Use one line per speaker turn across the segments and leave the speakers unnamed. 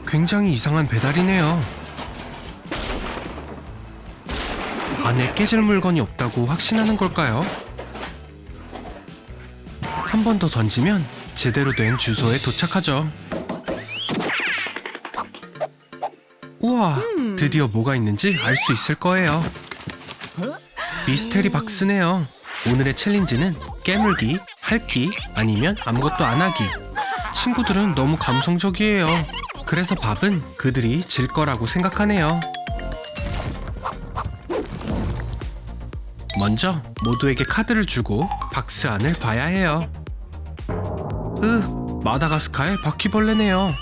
굉장히 이상한 배달이네요. 안에 깨질 물건이 없다고 확신하는 걸까요? 한 번 더 던지면 제대로 된 주소에 도착하죠. 우와, 드디어 뭐가 있는지 알 수 있을 거예요. 미스테리 박스네요. 오늘의 챌린지는 깨물기, 핥기, 아니면 아무것도 안 하기. 친구들은 너무 감성적이에요. 그래서 밥은 그들이 질 거라고 생각하네요. 먼저 모두에게 카드를 주고 박스 안을 봐야 해요. 마다가스카의 바퀴벌레네요.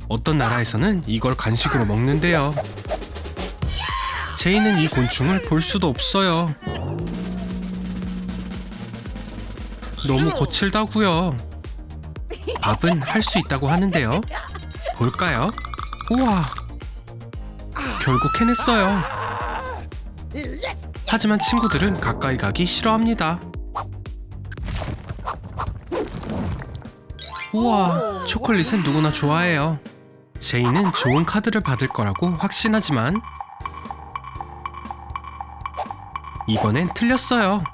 어떤 나라에서는 이걸 간식으로 먹는데요. 제이는 이 곤충을 볼 수도 없어요. 너무 거칠다고요. 밥은 할 수 있다고 하는데요. 볼까요? 우와, 결국 해냈어요. 하지만 친구들은 가까이 가기 싫어합니다. 우와, 초콜릿은 누구나 좋아해요. 제이는 좋은 카드를 받을 거라고 확신하지만 이번엔 틀렸어요.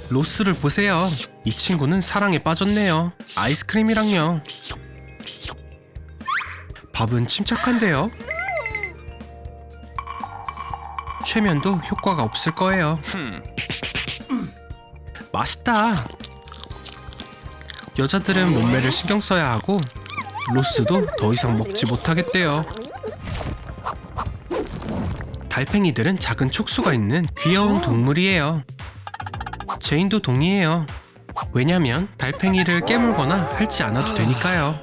로스를 보세요. 이 친구는 사랑에 빠졌네요. 아이스크림이랑요. 밥은 침착한데요. 최면도 효과가 없을 거예요. 맛있다. 여자들은 몸매를 신경 써야 하고 로스도 더 이상 먹지 못하겠대요. 달팽이들은 작은 촉수가 있는 귀여운 동물이에요. 제인도 동의해요. 왜냐면 달팽이를 깨물거나 핥지 않아도 되니까요.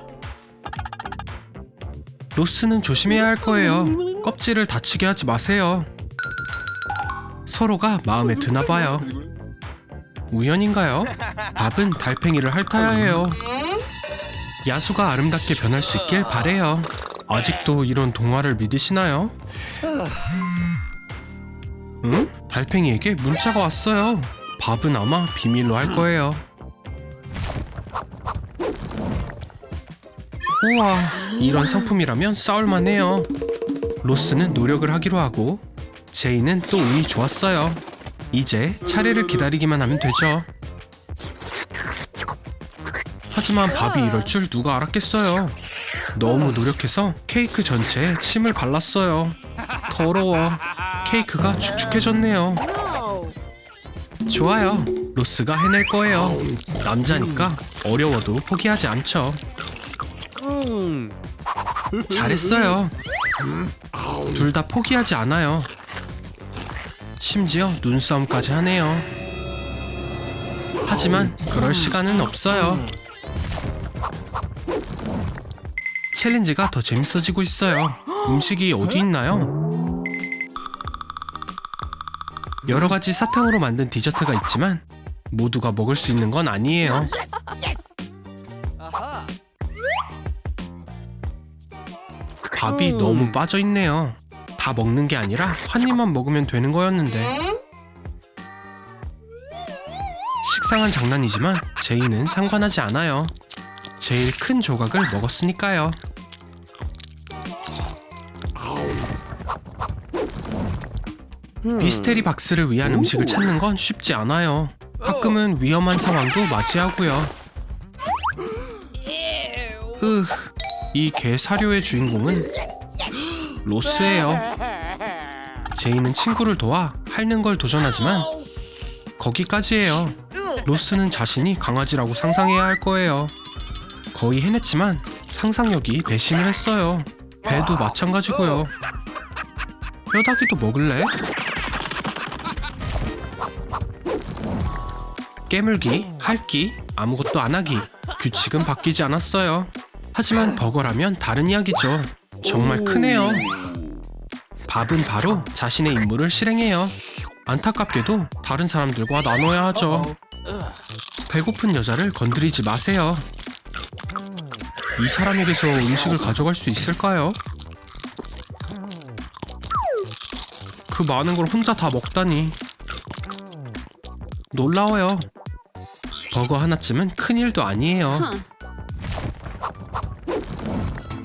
로스는 조심해야 할 거예요. 껍질을 다치게 하지 마세요. 서로가 마음에 드나 봐요. 우연인가요? 밥은 달팽이를 핥아야 해요. 야수가 아름답게 변할 수 있길 바래요. 아직도 이런 동화를 믿으시나요? 응? 달팽이에게 문자가 왔어요. 밥은 아마 비밀로 할 거예요. 우와, 이런 상품이라면 싸울만해요. 로스는 노력을 하기로 하고 제이는 또 운이 좋았어요. 이제 차례를 기다리기만 하면 되죠. 하지만 밥이 이럴 줄 누가 알았겠어요. 너무 노력해서 케이크 전체에 침을 갈랐어요. 더러워. 케이크가 축축해졌네요. 좋아요. 로스가 해낼 거예요. 남자니까 어려워도 포기하지 않죠. 잘했어요. 둘 다 포기하지 않아요. 심지어 눈싸움까지 하네요. 하지만 그럴 시간은 없어요. 챌린지가 더 재밌어지고 있어요. 음식이 어디 있나요? 여러 가지 사탕으로 만든 디저트가 있지만 모두가 먹을 수 있는 건 아니에요. 밥이 너무 빠져 있네요. 다 먹는 게 아니라 한 입만 먹으면 되는 거였는데. 식상한 장난이지만 제이는 상관하지 않아요. 제일 큰 조각을 먹었으니까요. 미스테리 박스를 위한 음식을 찾는 건 쉽지 않아요. 가끔은 위험한 상황도 맞이하고요. 이 개 사료의 주인공은 로스예요. 제이는 친구를 도와 핥는 걸 도전하지만 거기까지예요. 로스는 자신이 강아지라고 상상해야 할 거예요. 거의 해냈지만 상상력이 배신을 했어요. 배도 마찬가지고요. 뼈다귀도 먹을래? 깨물기, 핥기, 아무것도 안 하기. 규칙은 바뀌지 않았어요. 하지만 버거라면 다른 이야기죠. 정말 크네요. 밥은 바로 자신의 임무를 실행해요. 안타깝게도 다른 사람들과 나눠야 하죠. 배고픈 여자를 건드리지 마세요. 이 사람에게서 음식을 가져갈 수 있을까요? 그 많은 걸 혼자 다 먹다니. 놀라워요. 버거 하나쯤은 큰일도 아니에요.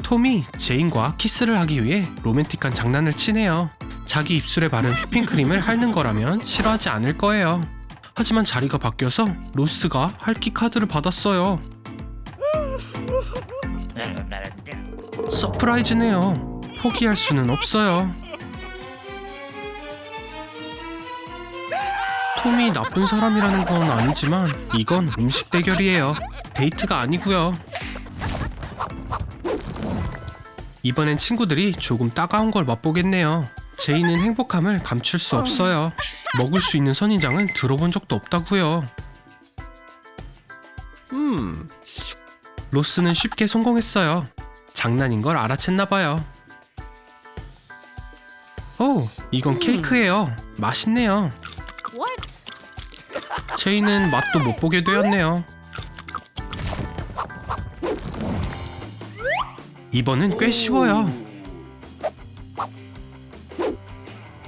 톰이 제인과 키스를 하기 위해 로맨틱한 장난을 치네요. 자기 입술에 바른 휘핑크림을 핥는 거라면 싫어하지 않을 거예요. 하지만 자리가 바뀌어서 로스가 할퀴 카드를 받았어요. 서프라이즈네요. 포기할 수는 없어요. 톰이 나쁜 사람이라는 건 아니지만 이건 음식 대결이에요. 데이트가 아니고요. 이번엔 친구들이 조금 따가운 걸 맛보겠네요. 제이는 행복함을 감출 수 없어요. 먹을 수 있는 선인장은 들어본 적도 없다고요. 로스는 쉽게 성공했어요. 장난인 걸 알아챘나봐요. 오, 이건 케이크예요. 맛있네요. 제이는 맛도 못 보게 되었네요. 이번은 꽤 쉬워요.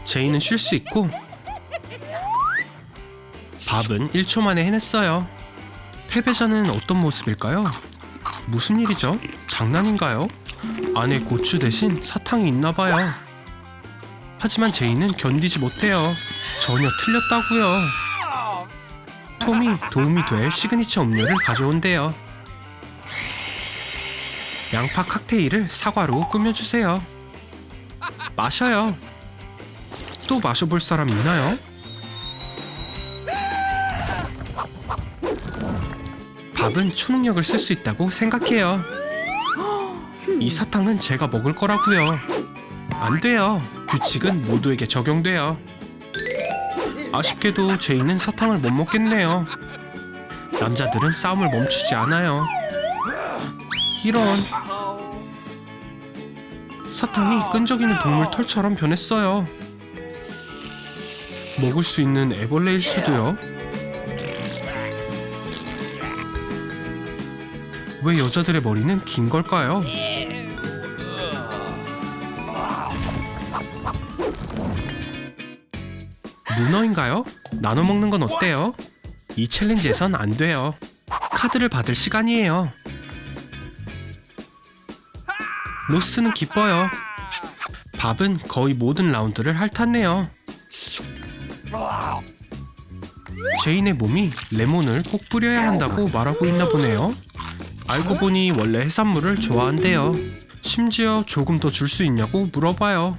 제이는 쉴 수 있고 밥은 1초 만에 해냈어요. 패배자는 어떤 모습일까요? 무슨 일이죠? 장난인가요? 안에 고추 대신 사탕이 있나봐요. 하지만 제이는 견디지 못해요. 전혀 틀렸다고요. 톰이 도움이 될 시그니처 음료를 가져온대요. 양파 칵테일을 사과로 꾸며주세요. 마셔요. 또 마셔볼 사람 있나요? 밥은 초능력을 쓸 수 있다고 생각해요. 이 사탕은 제가 먹을 거라고요. 안 돼요. 규칙은 모두에게 적용돼요. 아쉽게도 제이는 사탕을 못 먹겠네요. 남자들은 싸움을 멈추지 않아요. 이런. 사탕이 끈적이는 동물 털처럼 변했어요. 먹을 수 있는 애벌레일 수도요. 왜 여자들의 머리는 긴 걸까요? 문어인가요? 나눠 먹는 건 어때요? 이 챌린지에선 안 돼요. 카드를 받을 시간이에요. 로스는 기뻐요. 밥은 거의 모든 라운드를 핥았네요. 제인의 몸이 레몬을 꼭 뿌려야 한다고 말하고 있나 보네요. 알고 보니 원래 해산물을 좋아한대요. 심지어 조금 더 줄 수 있냐고 물어봐요.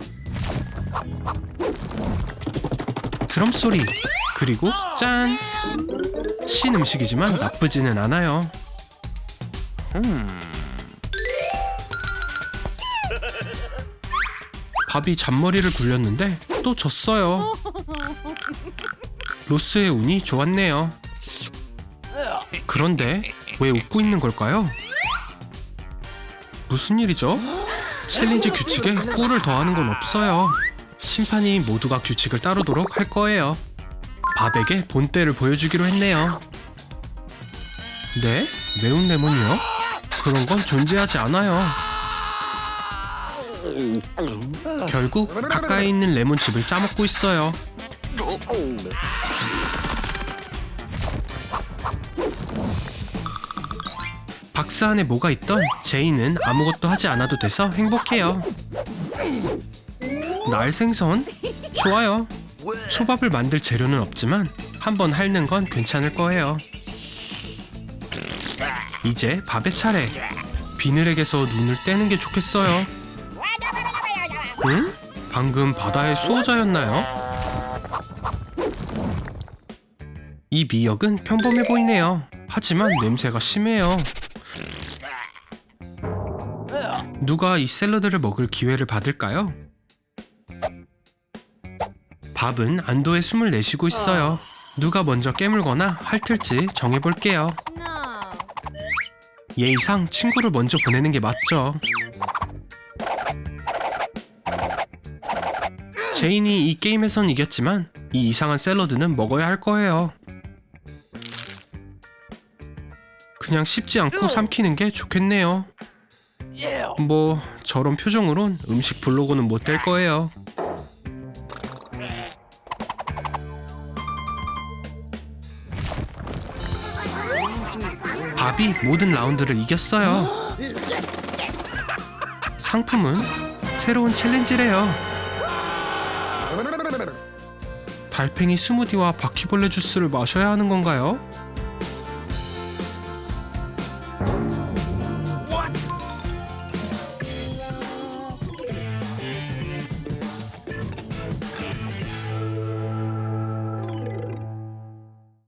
드럼 소리, 그리고 짠! 신 음식이지만 나쁘지는 않아요. 밥이 잔머리를 굴렸는데 또 졌어요. 로스의 운이 좋았네요. 그런데 왜 웃고 있는 걸까요? 무슨 일이죠? 챌린지 규칙에 꿀을 더하는 건 없어요. 심판이 모두가 규칙을 따르도록 할 거예요. 밥에게 본때를 보여주기로 했네요. 네? 매운 레몬이요? 그런 건 존재하지 않아요. 결국 가까이 있는 레몬즙을 짜먹고 있어요. 박스 안에 뭐가 있던 제이는 아무것도 하지 않아도 돼서 행복해요. 날생선? 좋아요. 초밥을 만들 재료는 없지만 한번 핥는 건 괜찮을 거예요. 이제 밥의 차례. 비늘액에서 눈을 떼는 게 좋겠어요. 응? 방금 바다의 수호자였나요? 이 미역은 평범해 보이네요. 하지만 냄새가 심해요. 누가 이 샐러드를 먹을 기회를 받을까요? 밥은 안도의 숨을 내쉬고 있어요. 누가 먼저 깨물거나 핥을지 정해볼게요. 예의상 친구를 먼저 보내는 게 맞죠. 제인이 이 게임에선 이겼지만 이 이상한 샐러드는 먹어야 할 거예요. 그냥 씹지 않고 삼키는 게 좋겠네요. 뭐 저런 표정으론 음식 블로거는 못 될 거예요. 밥이 모든 라운드를 이겼어요. 상품은 새로운 챌린지래요. 달팽이 스무디와 바퀴벌레 주스를 마셔야 하는 건가요?